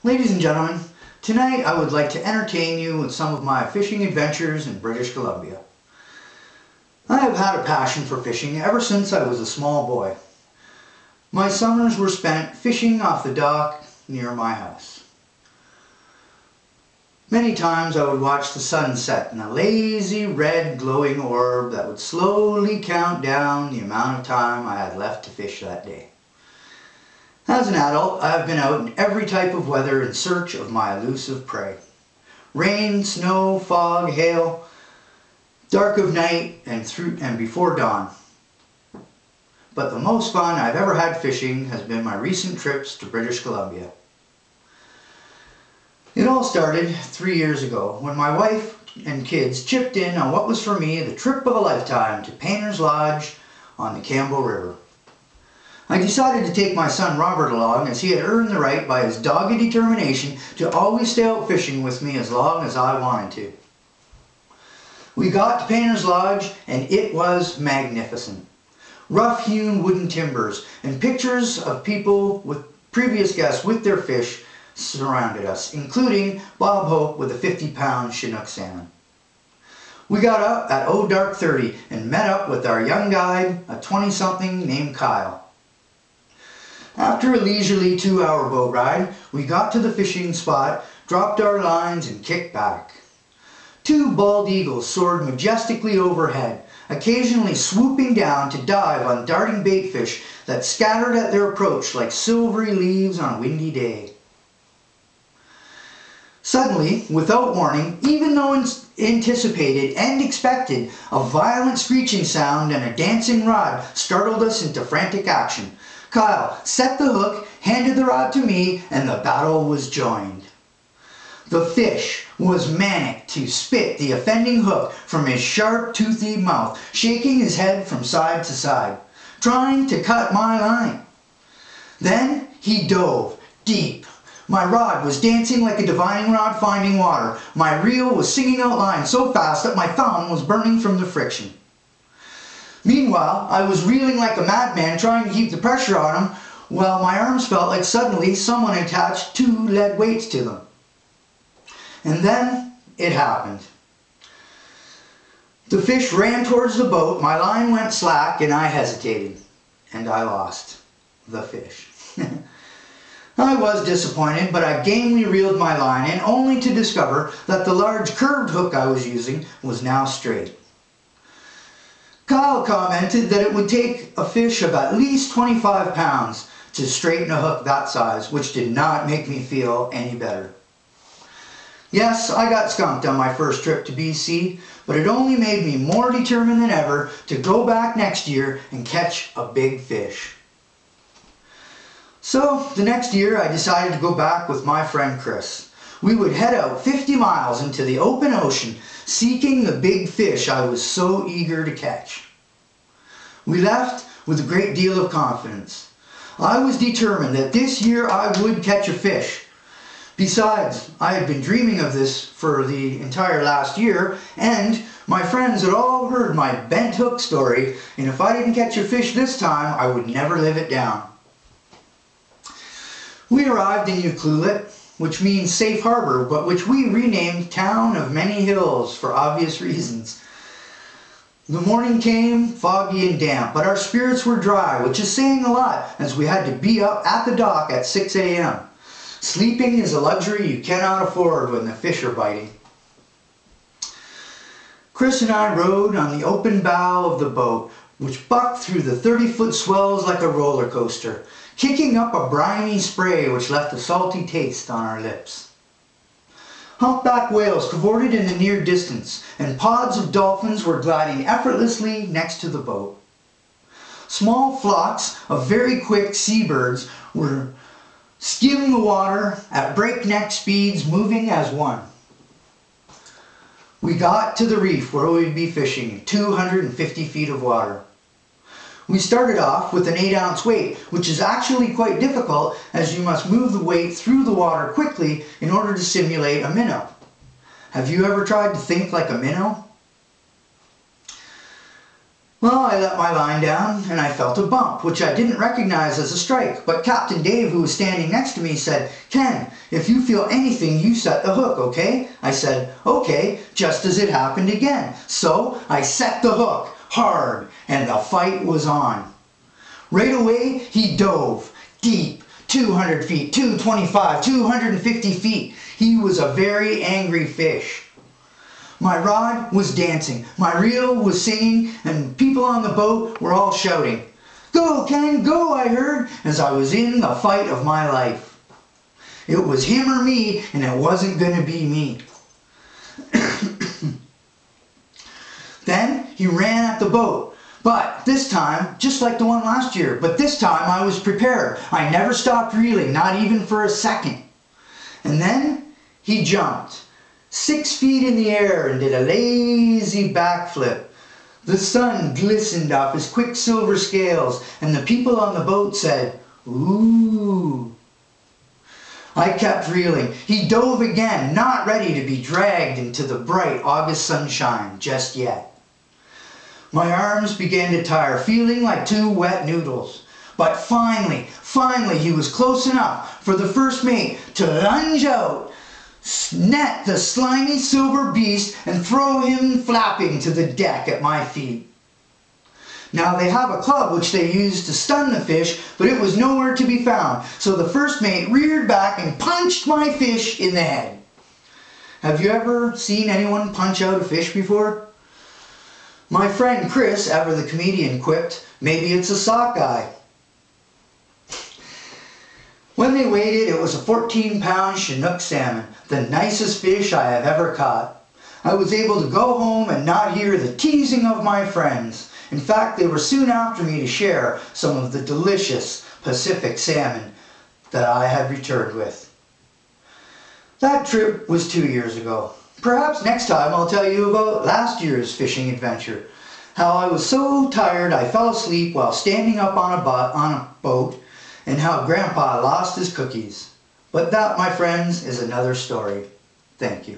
Ladies and gentlemen, tonight I would like to entertain you with some of my fishing adventures in British Columbia. I have had a passion for fishing ever since I was a small boy. My summers were spent fishing off the dock near my house. Many times I would watch the sun set in a lazy red glowing orb that would slowly count down the amount of time I had left to fish that day. As an adult, I have been out in every type of weather in search of my elusive prey. Rain, snow, fog, hail, dark of night, and before dawn. But the most fun I've ever had fishing has been my recent trips to British Columbia. It all started 3 years ago when my wife and kids chipped in on what was for me the trip of a lifetime to Painter's Lodge on the Campbell River. I decided to take my son Robert along as he had earned the right by his dogged determination to always stay out fishing with me as long as I wanted to. We got to Painter's Lodge and it was magnificent. Rough-hewn wooden timbers and pictures of people with previous guests with their fish surrounded us, including Bob Hope with a 50-pound Chinook salmon. We got up at dark 30 and met up with our young guide, a 20-something named Kyle. After a leisurely 2-hour boat ride, we got to the fishing spot, dropped our lines, and kicked back. 2 bald eagles soared majestically overhead, occasionally swooping down to dive on darting baitfish that scattered at their approach like silvery leaves on a windy day. Suddenly, without warning, even though anticipated and expected, a violent screeching sound and a dancing rod startled us into frantic action. Kyle set the hook, handed the rod to me, and the battle was joined. The fish was manic to spit the offending hook from his sharp, toothy mouth, shaking his head from side to side, trying to cut my line. Then he dove deep. My rod was dancing like a divining rod finding water. My reel was singing out lines so fast that my thumb was burning from the friction. Meanwhile, I was reeling like a madman trying to keep the pressure on him, while my arms felt like suddenly someone attached 2 lead weights to them. And then it happened. The fish ran towards the boat, my line went slack, and I hesitated. And I lost the fish. I was disappointed, but I gamely reeled my line in, only to discover that the large curved hook I was using was now straight. Kyle commented that it would take a fish of at least 25 pounds to straighten a hook that size, which did not make me feel any better. Yes, I got skunked on my first trip to BC, but it only made me more determined than ever to go back next year and catch a big fish. So, the next year I decided to go back with my friend Chris. We would head out 50 miles into the open ocean, seeking the big fish I was so eager to catch. We left with a great deal of confidence. I was determined that this year I would catch a fish. Besides, I had been dreaming of this for the entire last year, and my friends had all heard my bent hook story, and if I didn't catch a fish this time, I would never live it down. We arrived in Ucluelet, which means safe harbor, but which we renamed Town of Many Hills for obvious reasons. The morning came, foggy and damp, but our spirits were dry, which is saying a lot, as we had to be up at the dock at 6 a.m. Sleeping is a luxury you cannot afford when the fish are biting. Chris and I rode on the open bow of the boat, which bucked through the 30-foot swells like a roller coaster, kicking up a briny spray which left a salty taste on our lips. Humpback whales cavorted in the near distance, and pods of dolphins were gliding effortlessly next to the boat. Small flocks of very quick seabirds were skimming the water at breakneck speeds, moving as one. We got to the reef where we would be fishing in 250 feet of water. We started off with an 8-ounce weight, which is actually quite difficult as you must move the weight through the water quickly in order to simulate a minnow. Have you ever tried to think like a minnow? Well, I let my line down and I felt a bump, which I didn't recognize as a strike, but Captain Dave, who was standing next to me, said, "Ken, if you feel anything, you set the hook, okay?" I said, "Okay," just as it happened again. So I set the hook hard and the fight was on. Right away, he dove deep, 200 feet, 225, 250 feet. He was a very angry fish. My rod was dancing, my reel was singing, and people on the boat were all shouting. "Go, Ken, go," I heard, as I was in the fight of my life. It was him or me, and it wasn't going to be me. Then he ran at the boat. But this time, just like the one last year, but this time I was prepared. I never stopped reeling, not even for a second. And then he jumped 6 feet in the air and did a lazy backflip. The sun glistened off his quicksilver scales, and the people on the boat said, "Ooh." I kept reeling. He dove again, not ready to be dragged into the bright August sunshine just yet. My arms began to tire, feeling like 2 wet noodles. But finally, he was close enough for the first mate to lunge out, net the slimy silver beast, and throw him flapping to the deck at my feet. Now they have a club which they use to stun the fish, but it was nowhere to be found, so the first mate reared back and punched my fish in the head. Have you ever seen anyone punch out a fish before? My friend Chris, ever the comedian, quipped, "Maybe it's a sockeye." When they weighed it, it was a 14-pound Chinook salmon, the nicest fish I have ever caught. I was able to go home and not hear the teasing of my friends. In fact, they were soon after me to share some of the delicious Pacific salmon that I had returned with. That trip was 2 years ago. Perhaps next time I'll tell you about last year's fishing adventure. How I was so tired I fell asleep while standing up on a boat, and how Grandpa lost his cookies. But that, my friends, is another story. Thank you.